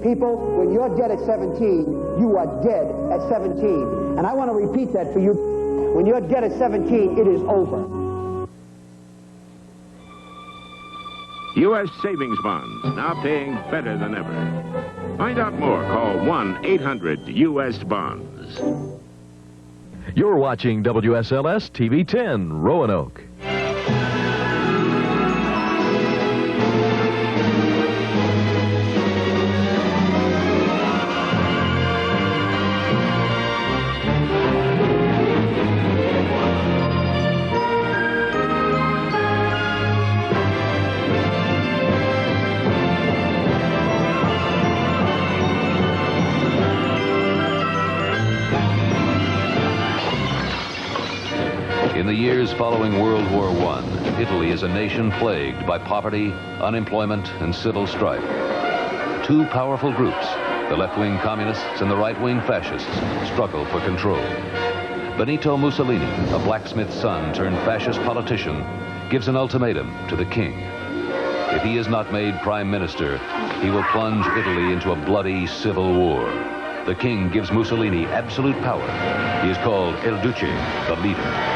People, when you're dead at 17, you are dead at 17. And I want to repeat that for you. When you're dead at 17, it is over. U.S. savings bonds, now paying better than ever. Find out more. Call 1-800-US-BONDS. You're watching WSLS-TV 10, Roanoke. In the years following World War I, Italy is a nation plagued by poverty, unemployment, and civil strife. Two powerful groups, the left-wing communists and the right-wing fascists, struggle for control. Benito Mussolini, a blacksmith's son turned fascist politician, gives an ultimatum to the king. If he is not made prime minister, he will plunge Italy into a bloody civil war. The king gives Mussolini absolute power. He is called El Duce, the leader.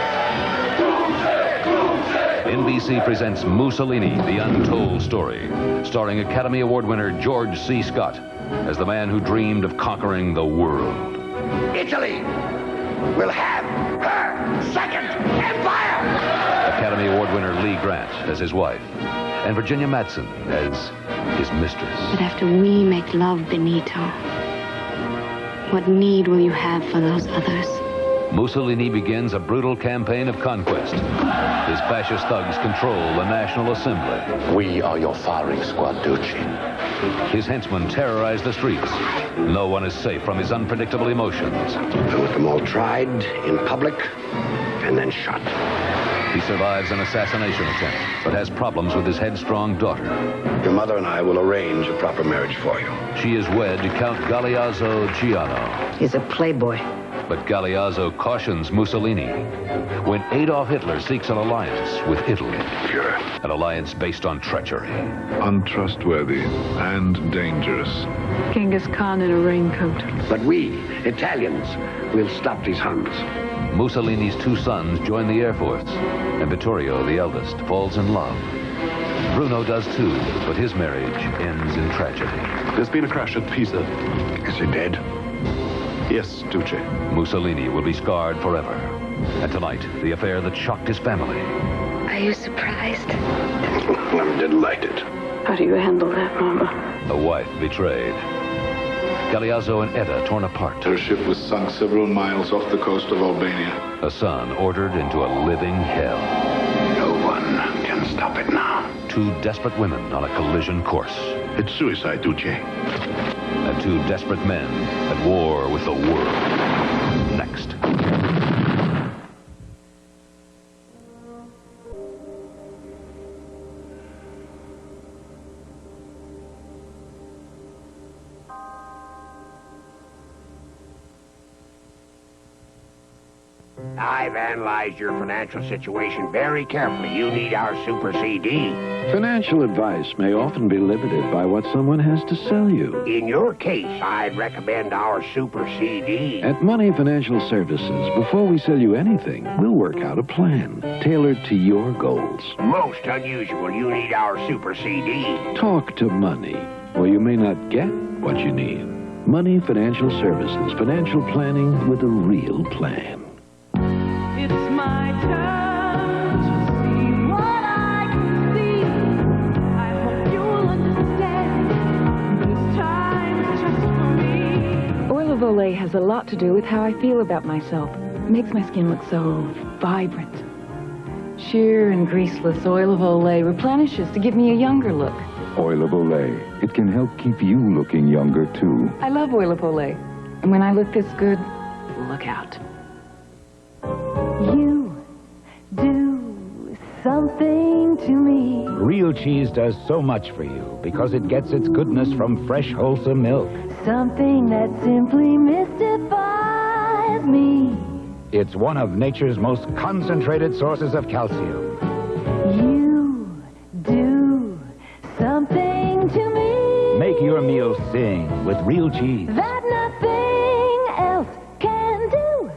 NBC presents Mussolini, the Untold Story, starring Academy Award winner George C. Scott as the man who dreamed of conquering the world. Italy will have her second empire! Academy Award winner Lee Grant as his wife, and Virginia Madsen as his mistress. But after we make love, Benito, what need will you have for those others? Mussolini begins a brutal campaign of conquest. His fascist thugs control the National Assembly. We are your firing squad, Duce. His henchmen terrorize the streets. No one is safe from his unpredictable emotions. I want them all tried in public and then shot. He survives an assassination attempt, but has problems with his headstrong daughter. Your mother and I will arrange a proper marriage for you. She is wed to Count Galeazzo Giano. He's a playboy. But Galeazzo cautions Mussolini when Adolf Hitler seeks an alliance with Italy. Führer. An alliance based on treachery. Untrustworthy and dangerous. Genghis Khan in a raincoat. But we, Italians, will stop these Huns. Mussolini's two sons join the Air Force, and Vittorio, the eldest, falls in love. Bruno does too, but his marriage ends in tragedy. There's been a crash at Pisa. Is he dead? Yes, Duce. Mussolini will be scarred forever. And tonight, the affair that shocked his family. Are you surprised? I'm delighted. How do you handle that, Mama? A wife betrayed. Galeazzo and Etta torn apart. Her ship was sunk several miles off the coast of Albania. A son ordered into a living hell. No one can stop it now. Two desperate women on a collision course. It's suicide, Duce. And two desperate men at war with the world. Next. I've analyzed your financial situation very carefully. You need our Super CD. Financial advice may often be limited by what someone has to sell you. In your case, I'd recommend our Super CD. At Money Financial Services, before we sell you anything, we'll work out a plan tailored to your goals. Most unusual, you need our Super CD. Talk to Money, or you may not get what you need. Money Financial Services, financial planning with a real plan. It's my turn to see what I can see. I hope you'll understand. This time's just for me. Oil of Olay has a lot to do with how I feel about myself. It makes my skin look so vibrant. Sheer and greaseless Oil of Olay replenishes to give me a younger look. Oil of Olay. It can help keep you looking younger, too. I love Oil of Olay. And when I look this good, look out. You do something to me. Real cheese does so much for you because it gets its goodness from fresh, wholesome milk. Something that simply mystifies me. It's one of nature's most concentrated sources of calcium. You do something to me. Make your meal real thing with real cheese. That nothing else can do.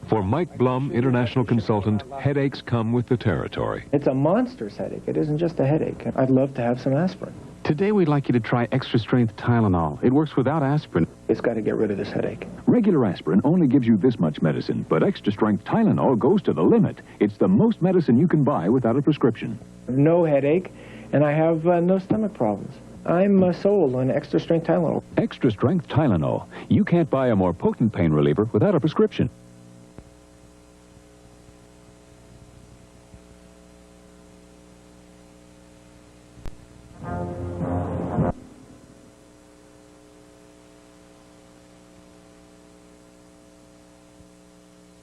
For Mike Blum, international consultant, headaches come with the territory. It's a monstrous headache. It isn't just a headache. I'd love to have some aspirin. Today we'd like you to try extra-strength Tylenol. It works without aspirin. It's got to get rid of this headache. Regular aspirin only gives you this much medicine, but extra-strength Tylenol goes to the limit. It's the most medicine you can buy without a prescription. No headache, and I have no stomach problems. I'm sold on extra-strength Tylenol. Extra-strength Tylenol. You can't buy a more potent pain reliever without a prescription.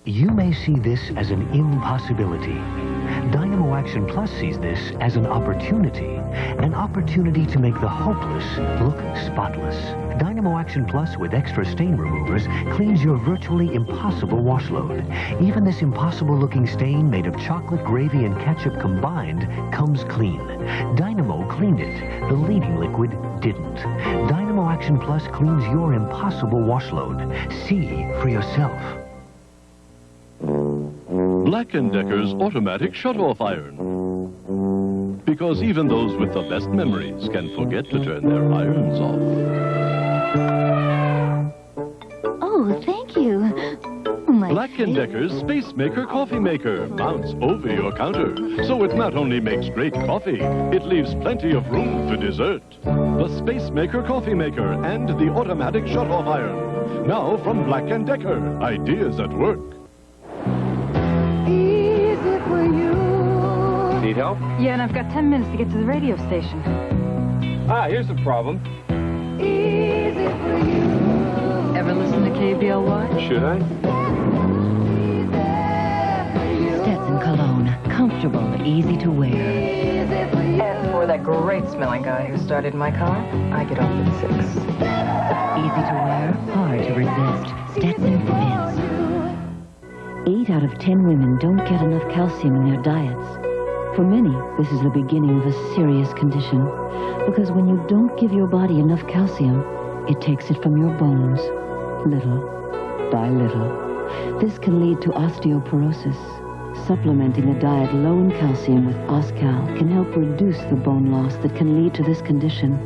You may see this as an impossibility. Dynamo Action Plus sees this as an opportunity to make the hopeless look spotless. Dynamo Action Plus with extra stain removers cleans your virtually impossible wash load. Even this impossible-looking stain made of chocolate, gravy, and ketchup combined comes clean. Dynamo cleaned it. The leading liquid didn't. Dynamo Action Plus cleans your impossible wash load. See for yourself. Black & Decker's automatic shut-off iron. Because even those with the best memories can forget to turn their irons off. Oh, thank you. Black & Decker's Space Maker Coffee Maker mounts over your counter, so it not only makes great coffee, it leaves plenty of room for dessert. The Space Maker Coffee Maker and the automatic shut-off iron. Now from Black & Decker, ideas at work. Easy for you. Need help? Yeah, and I've got 10 minutes to get to the radio station. Ah, here's the problem. Easy for you. Ever listen to KBLY? Should I? Stetson cologne, comfortable, easy to wear. And for that great smelling guy who started my car, I get off at 6. Easy to wear, hard to resist. Stetson fits. 8 out of 10 women don't get enough calcium in their diets. For many, this is the beginning of a serious condition. Because when you don't give your body enough calcium, it takes it from your bones, little by little. This can lead to osteoporosis. Supplementing a diet low in calcium with Oscal can help reduce the bone loss that can lead to this condition.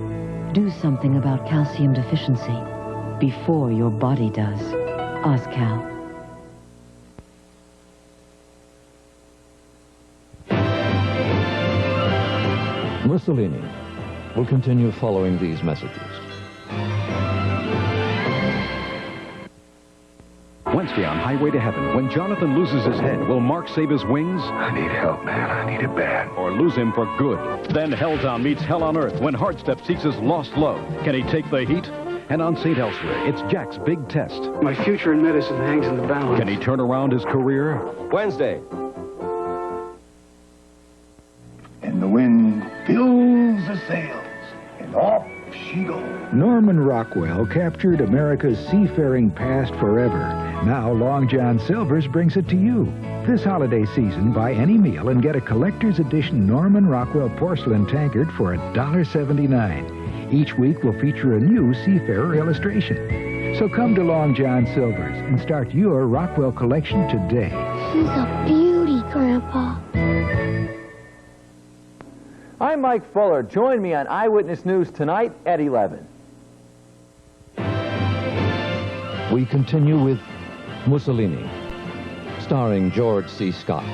Do something about calcium deficiency before your body does. Oscal. Mussolini will continue following these messages. Wednesday on Highway to Heaven, when Jonathan loses his head, will Mark save his wings? I need help, man. I need it bad. Or lose him for good? Then Helltown meets Hell on Earth when Hardstep seeks his lost love. Can he take the heat? And on St. Elsewhere, it's Jack's big test. My future in medicine hangs in the balance. Can he turn around his career? Wednesday. And the wind fills the sails, and off she goes. Norman Rockwell captured America's seafaring past forever. Now Long John Silver's brings it to you. This holiday season, buy any meal and get a collector's edition Norman Rockwell porcelain tankard for $1.79. Each week will feature a new seafarer illustration. So come to Long John Silver's and start your Rockwell collection today. She's a beauty, Grandpa. I'm Mike Fuller. Join me on Eyewitness News tonight at 11. We continue with Mussolini, starring George C. Scott.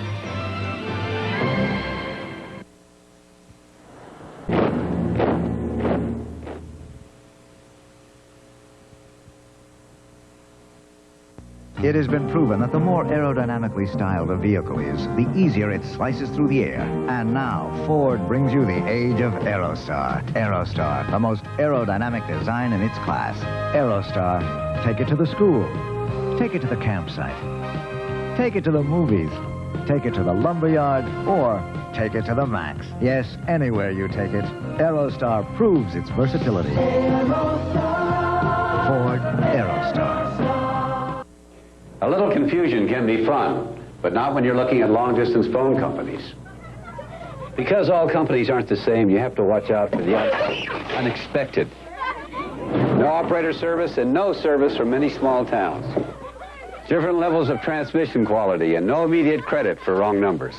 It has been proven that the more aerodynamically styled a vehicle is, the easier it slices through the air. And now, Ford brings you the age of Aerostar. Aerostar, the most aerodynamic design in its class. Aerostar, take it to the school. Take it to the campsite. Take it to the movies. Take it to the lumberyard, or take it to the max. Yes, anywhere you take it, Aerostar proves its versatility. Ford Aerostar. A little confusion can be fun, but not when you're looking at long-distance phone companies. Because all companies aren't the same, you have to watch out for the unexpected. No operator service and no service from many small towns. Different levels of transmission quality and no immediate credit for wrong numbers.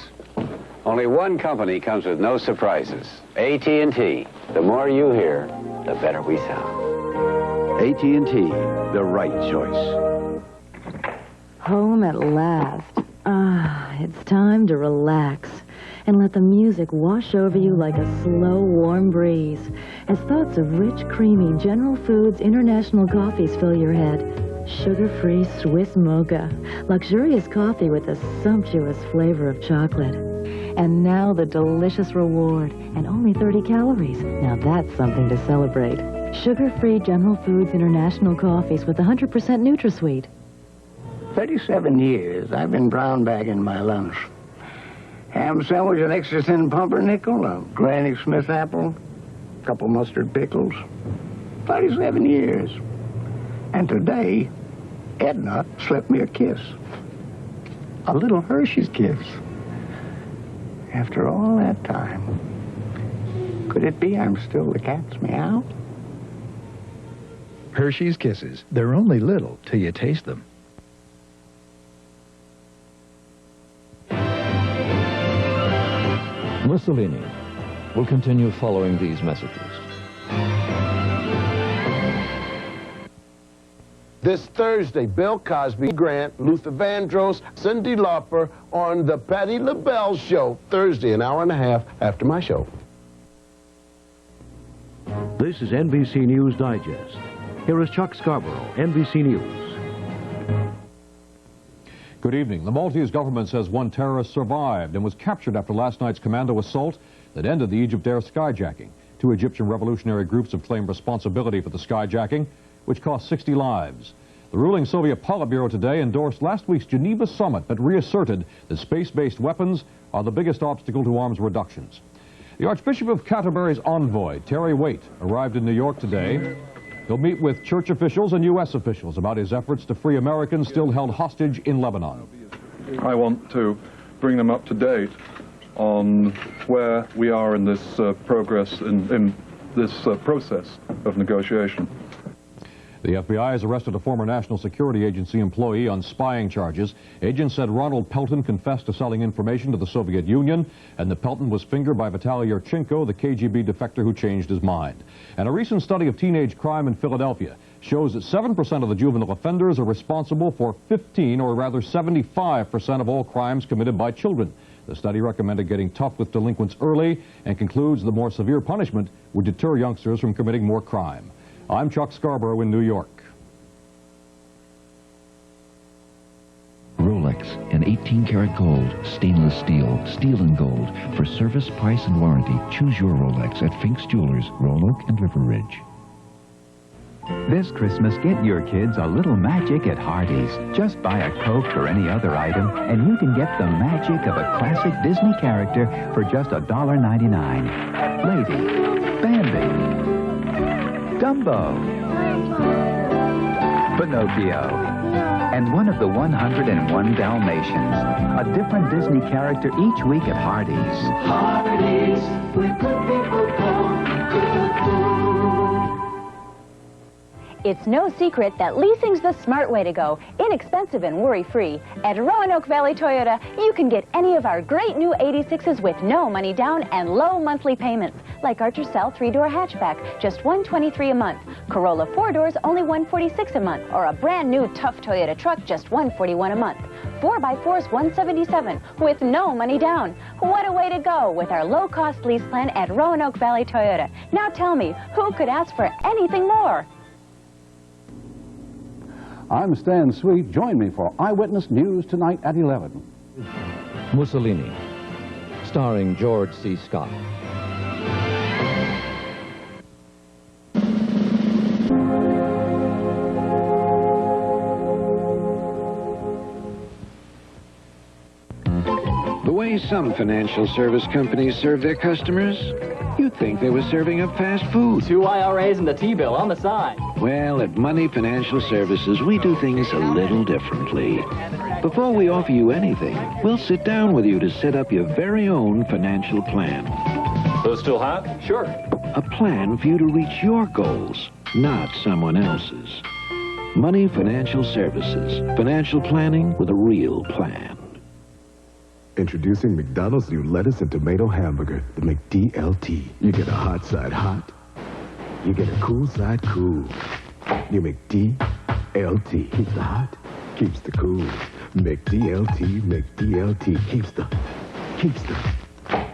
Only one company comes with no surprises. AT&T. The more you hear, the better we sound. AT&T, the right choice. Home at last. It's time to relax and let the music wash over you like a slow, warm breeze as thoughts of rich, creamy General Foods International coffees fill your head. Sugar-free Swiss mocha, luxurious coffee with a sumptuous flavor of chocolate. And now the delicious reward, and only 30 calories. Now that's something to celebrate. Sugar-free General Foods International coffees with 100% NutraSweet. 37 years I've been brown bagging my lunch. Ham sandwich, an extra thin pumpernickel, a Granny Smith apple, a couple mustard pickles. 37 years. And today, Edna slipped me a kiss. A little Hershey's kiss. After all that time, could it be I'm still the cat's meow? Hershey's Kisses. They're only little till you taste them. Mussolini will continue following these messages. This Thursday, Bill Cosby, Grant, Luther Vandross, Cyndi Lauper on the Patti LaBelle Show. Thursday, an hour and a half after my show. This is NBC News Digest. Here is Chuck Scarborough, NBC News. Good evening. The Maltese government says one terrorist survived and was captured after last night's commando assault that ended the Egypt Air skyjacking. Two Egyptian revolutionary groups have claimed responsibility for the skyjacking, which cost 60 lives. The ruling Soviet Politburo today endorsed last week's Geneva summit, but reasserted that space-based weapons are the biggest obstacle to arms reductions. The Archbishop of Canterbury's envoy, Terry Waite, arrived in New York today. He'll meet with church officials and U.S. officials about his efforts to free Americans still held hostage in Lebanon. I want to bring them up to date on where we are in this progress, in this process of negotiation. The FBI has arrested a former National Security Agency employee on spying charges. Agents said Ronald Pelton confessed to selling information to the Soviet Union, and that Pelton was fingered by Vitaly Yurchenko, the KGB defector who changed his mind. And a recent study of teenage crime in Philadelphia shows that 7% of the juvenile offenders are responsible for 15, or rather 75% of all crimes committed by children. The study recommended getting tough with delinquents early and concludes the more severe punishment would deter youngsters from committing more crime. I'm Chuck Scarborough in New York. Rolex and 18-karat gold, stainless steel, steel and gold. For service, price, and warranty, choose your Rolex at Fink's Jewelers, Roanoke and River Ridge. This Christmas, get your kids a little magic at Hardee's. Just buy a Coke or any other item, and you can get the magic of a classic Disney character for just $1.99. Lady, Bambi, Dumbo, Pinocchio, and one of the 101 Dalmatians. A different Disney character each week at Hardee's. Hardee's, where good people go, good food. It's no secret that leasing's the smart way to go. Inexpensive and worry-free. At Roanoke Valley Toyota, you can get any of our great new 86s with no money down and low monthly payments. Like our Tercel 3-door hatchback, just $123 a month. Corolla 4-doors, only $146 a month. Or a brand new tough Toyota truck, just $141 a month. 4x4s, $177 with no money down. What a way to go with our low-cost lease plan at Roanoke Valley Toyota. Now tell me, who could ask for anything more? I'm Stan Sweet. Join me for Eyewitness News tonight at 11. Mussolini, starring George C. Scott. The way some financial service companies serve their customers, you'd think they were serving up fast food. 2 IRAs and the T-bill on the side. Well, at Money Financial Services, we do things a little differently. Before we offer you anything, we'll sit down with you to set up your very own financial plan. Those still hot? Sure. A plan for you to reach your goals not someone else's. Money Financial Services. Financial planning with a real plan. Introducing McDonald's new lettuce and tomato hamburger, the McDLT. You get a hot side hot. You get a cool side cool. New McDLT. Keeps the hot, keeps the cool. McDLT, McDLT. Keeps the.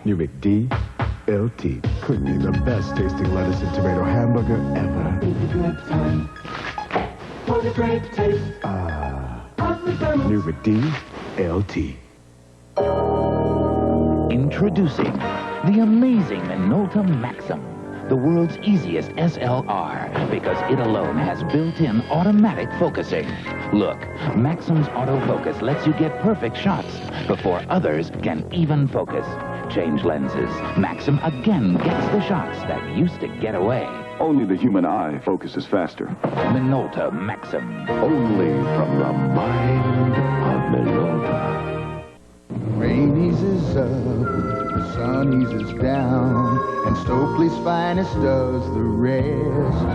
New McDLT. Could be the best tasting lettuce and tomato hamburger ever. It's a good time for the great taste. New McDLT. Introducing the amazing Minolta Maxim, the world's easiest SLR, because it alone has built-in automatic focusing. Look, Maxim's autofocus lets you get perfect shots before others can even focus. Change lenses. Maxim again gets the shots that used to get away. Only the human eye focuses faster. Minolta Maxim. Only from the mind of Minolta. Rain eases up, the sun eases down, and Stokely's finest does the rest.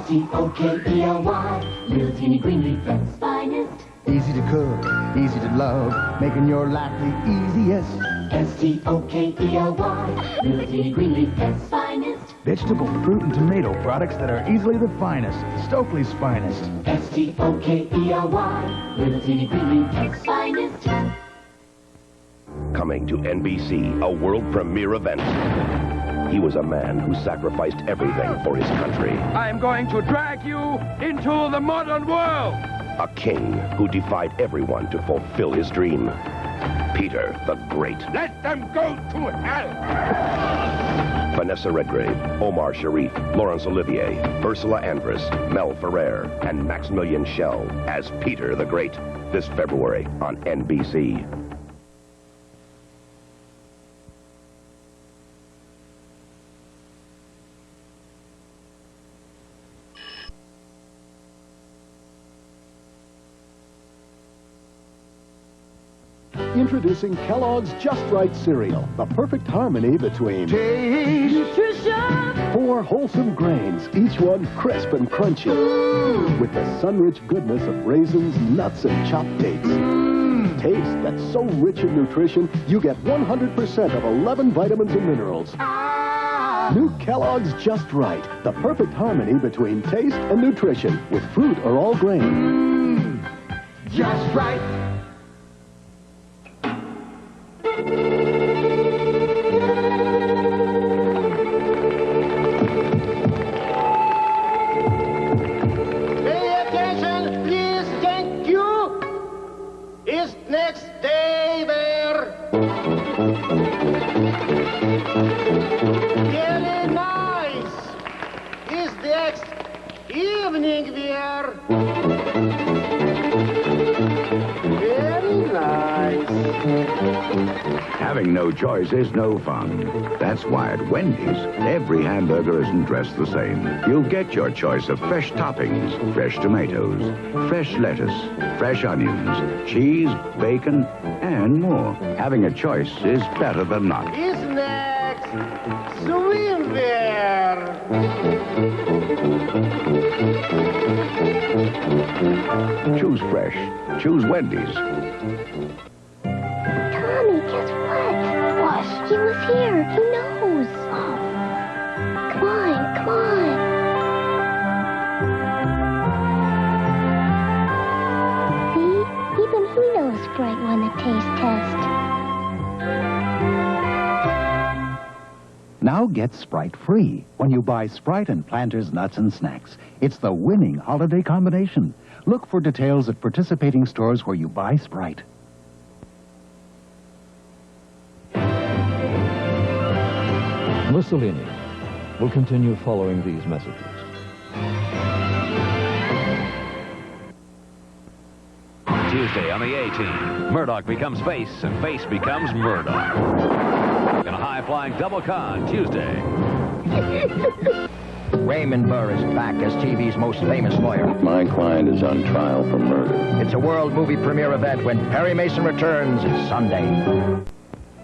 S-T-O-K-E-L-Y, little teeny green leaf that's finest. Easy to cook, easy to love, making your life the easiest. S-T-O-K-E-L-Y, little teeny green leaf that's finest. Vegetable, fruit, and tomato products that are easily the finest. Stokely's finest. S-T-O-K-E-L-Y, little teeny green leaf that's finest. Coming to NBC, a world premiere event. He was a man who sacrificed everything for his country. I'm going to drag you into the modern world. A king who defied everyone to fulfill his dream. Peter the Great. Let them go to hell. Vanessa Redgrave, Omar Sharif, Laurence Olivier, Ursula Andress, Mel Ferrer, and Maximilian Schell as Peter the Great. This February on NBC. Introducing Kellogg's Just Right cereal, the perfect harmony between taste, nutrition, 4 wholesome grains, each one crisp and crunchy, with the sun-rich goodness of raisins, nuts, and chopped dates. Taste that's so rich in nutrition, you get 100% of 11 vitamins and minerals. New Kellogg's Just Right, the perfect harmony between taste and nutrition, with fruit or all grain. Just right. Pay attention, please, thank you. Is next day there? Very nice. Is next evening there? Very nice. Having no choice is no fun. That's why at Wendy's, every hamburger isn't dressed the same. You'll get your choice of fresh toppings, fresh tomatoes, fresh lettuce, fresh onions, cheese, bacon, and more. Having a choice is better than not. Is next swim there? Choose fresh. Choose Wendy's. Tommy, guess what? What? He was here. He knows. Oh. Come on, come on. See? Even he knows Sprite won the taste test. Now get Sprite free when you buy Sprite and Planters Nuts and Snacks. It's the winning holiday combination. Look for details at participating stores where you buy Sprite. Mussolini will continue following these messages. Tuesday on the A-Team, Murdoch becomes Face and Face becomes Murdoch. In a high-flying double con Tuesday. Raymond Burr is back as TV's most famous lawyer. My client is on trial for murder. It's a world movie premiere event when Perry Mason returns Sunday.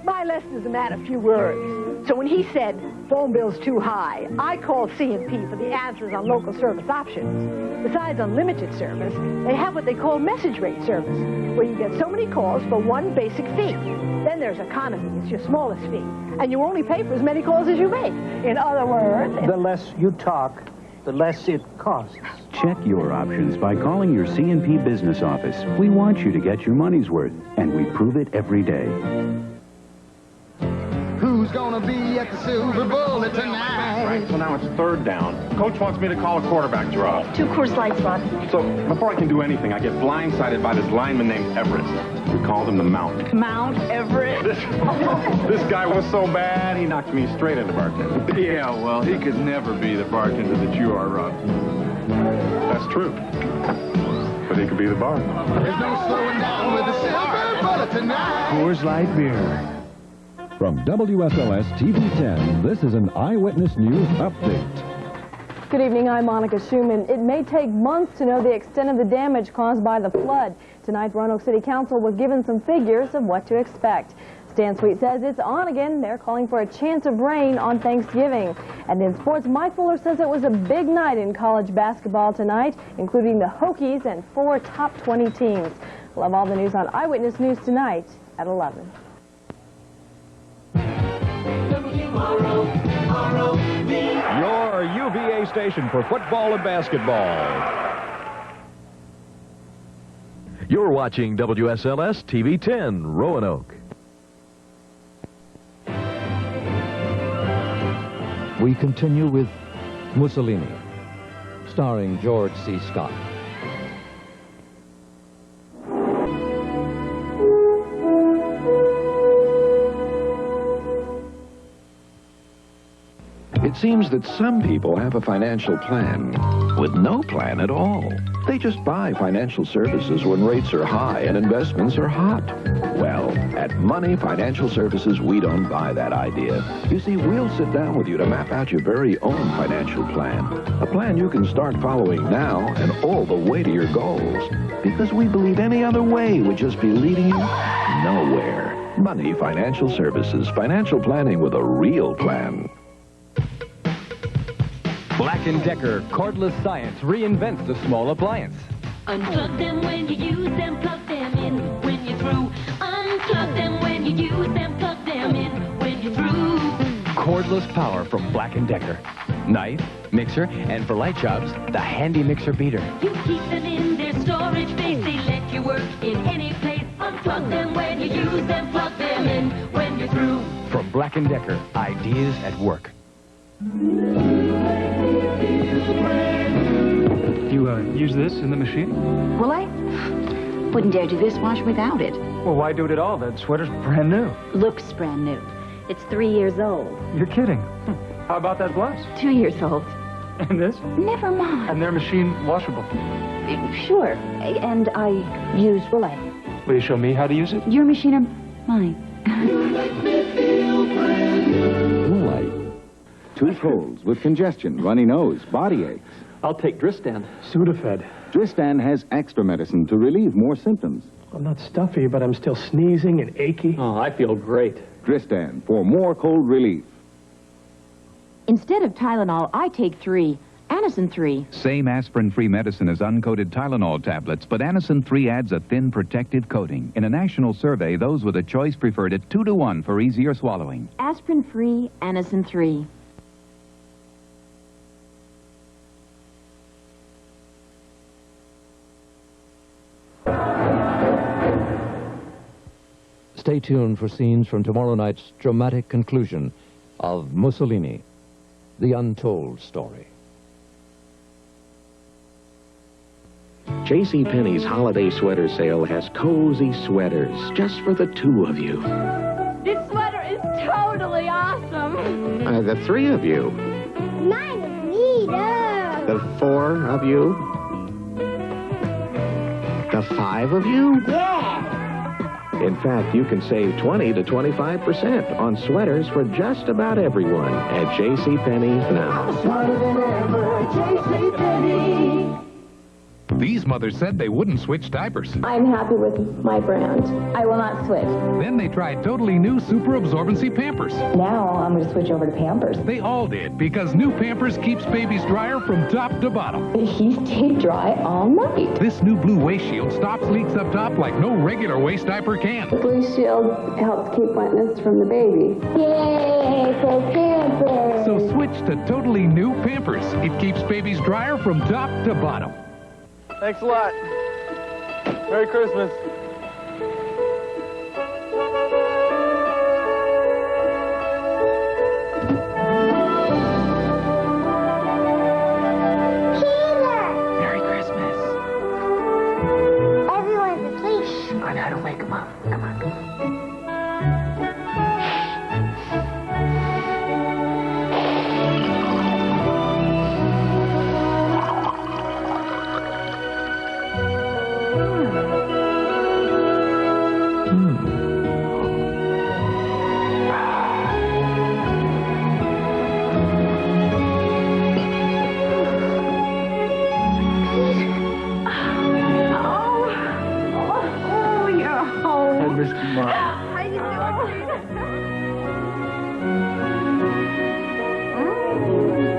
My lesson is a man of few words. So when he said, phone bill's too high, I called C&P for the answers on local service options. Besides unlimited service, they have what they call message rate service, where you get so many calls for one basic fee. Then there's economy, it's your smallest fee, and you only pay for as many calls as you make. In other words... The less you talk, the less it costs. Check your options by calling your C&P business office. We want you to get your money's worth, and we prove it every day. Who's gonna be at the Silver Bullet tonight? Right, so now it's third down. Coach wants me to call a quarterback draw. 2 Coors Lights, Bob. So before I can do anything, I get blindsided by this lineman named Everest. We called him the Mount. Mount Everest. This guy was so bad, he knocked me straight into bartender. Yeah, well, he could never be the bartender that you are, Rob. That's true. But he could be the bar. There's no slowing down with the Silver Bullet tonight. Coors Light Beer. From WSLS-TV 10, this is an Eyewitness News Update. Good evening, I'm Monica Schumann. It may take months to know the extent of the damage caused by the flood. Tonight, Roanoke City Council was given some figures of what to expect. Stan Sweet says it's on again. They're calling for a chance of rain on Thanksgiving. And in sports, Mike Fuller says it was a big night in college basketball tonight, including the Hokies and 4 top 20 teams. We'll have all the news on Eyewitness News tonight at 11. Your UVA station for football and basketball. You're watching WSLS-TV 10, Roanoke. We continue with Mussolini, starring George C. Scott. It seems that some people have a financial plan with no plan at all. They just buy financial services when rates are high and investments are hot. Well, at Money Financial Services, we don't buy that idea. You see, we'll sit down with you to map out your very own financial plan. A plan you can start following now and all the way to your goals. Because we believe any other way would just be leading you nowhere. Money Financial Services, financial planning with a real plan. Black & Decker cordless science reinvents the small appliance. Unplug them when you use them, plug them in when you're through. Unplug them when you use them, plug them in when you're through. Cordless power from Black & Decker. Knife, mixer, and for light jobs, the handy mixer beater. You keep them in their storage space, they let you work in any place. Unplug them when you use them, plug them in when you're through. From Black & Decker, ideas at work. You use this in the machine? Well, I wouldn't dare do this wash without it. Well, why do it at all? That sweater's brand new. Looks brand new. It's 3 years old. You're kidding. How about that blouse? 2 years old. And this? Never mind. And they're machine washable. Sure. And I use Rolex. Will you show me how to use it? Your machine or mine? Moonlight. 2 colds with congestion, runny nose, body aches. I'll take Dristan. Sudafed. Dristan has extra medicine to relieve more symptoms. I'm not stuffy, but I'm still sneezing and achy. Oh, I feel great. Dristan for more cold relief. Instead of Tylenol, I take 3. Anacin 3. Same aspirin-free medicine as uncoated Tylenol tablets, but Anacin 3 adds a thin protective coating. In a national survey, those with a choice preferred it 2-to-1 for easier swallowing. Aspirin-free, Anacin 3. Stay tuned for scenes from tomorrow night's dramatic conclusion of Mussolini, the Untold Story. JCPenney's holiday sweater sale has cozy sweaters just for the 2 of you. This sweater is totally awesome. The 3 of you. Mine is neater. The 4 of you. The 5 of you. Yeah. In fact, you can save 20 to 25% on sweaters for just about everyone at JCPenney now. Smarter than ever, JCPenney. These mothers said they wouldn't switch diapers. I'm happy with my brand. I will not switch. Then they tried totally new super absorbency Pampers. Now I'm going to switch over to Pampers. They all did, because new Pampers keeps babies drier from top to bottom. He stayed dry all night. This new blue waist shield stops leaks up top like no regular waist diaper can. The blue shield helps keep wetness from the baby. Yay for Pampers! So switch to totally new Pampers. It keeps babies drier from top to bottom. Thanks a lot. Merry Christmas. Merry Christmas. Everyone's asleep. I know how to wake them up. Come on.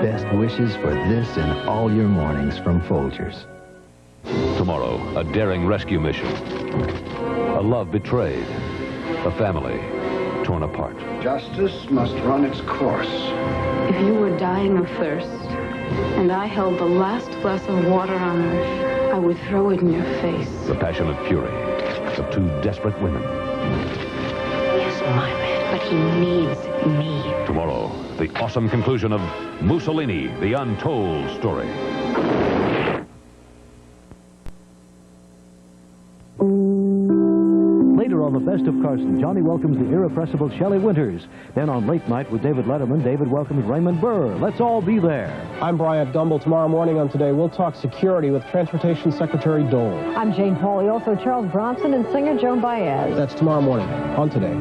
Best wishes for this and all your mornings from Folgers. Tomorrow, a daring rescue mission. A love betrayed. A family torn apart. Justice must run its course. If you were dying of thirst, and I held the last glass of water on earth, I would throw it in your face. The passionate fury of two desperate women. He's my man, but he needs me. Tomorrow, the awesome conclusion of Mussolini, the Untold Story. Later on The Best of Carson, Johnny welcomes the irrepressible Shelley Winters. Then on Late Night with David Letterman, David welcomes Raymond Burr. Let's all be there. I'm Bryant Gumbel. Tomorrow morning on Today, we'll talk security with Transportation Secretary Dole. I'm Jane Pauley, also Charles Bronson and singer Joan Baez. That's tomorrow morning on Today.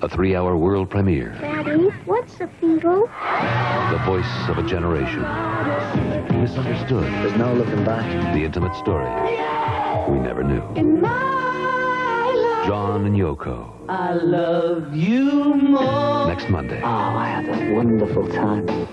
A 3-hour world premiere. Daddy, what's a feeble? The voice of a generation. Misunderstood. There's no looking back. The intimate story we never knew. John and Yoko. I love you more. Next Monday. Oh, I had a wonderful time.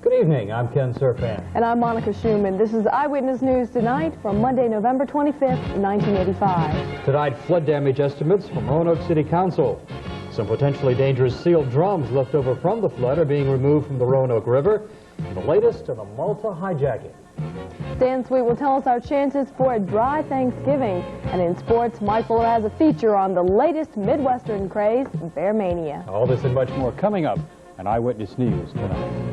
Good evening, I'm Ken Serfan. And I'm Monica Schumann. This is Eyewitness News Tonight from Monday, November 25th, 1985. Tonight, flood damage estimates from Roanoke City Council. Some potentially dangerous sealed drums left over from the flood are being removed from the Roanoke River. And the latest of the Malta hijacking. Stan Sweet will tell us our chances for a dry Thanksgiving. And in sports, Mike Fuller has a feature on the latest Midwestern craze, Bear Mania. All this and much more coming up on Eyewitness News Tonight.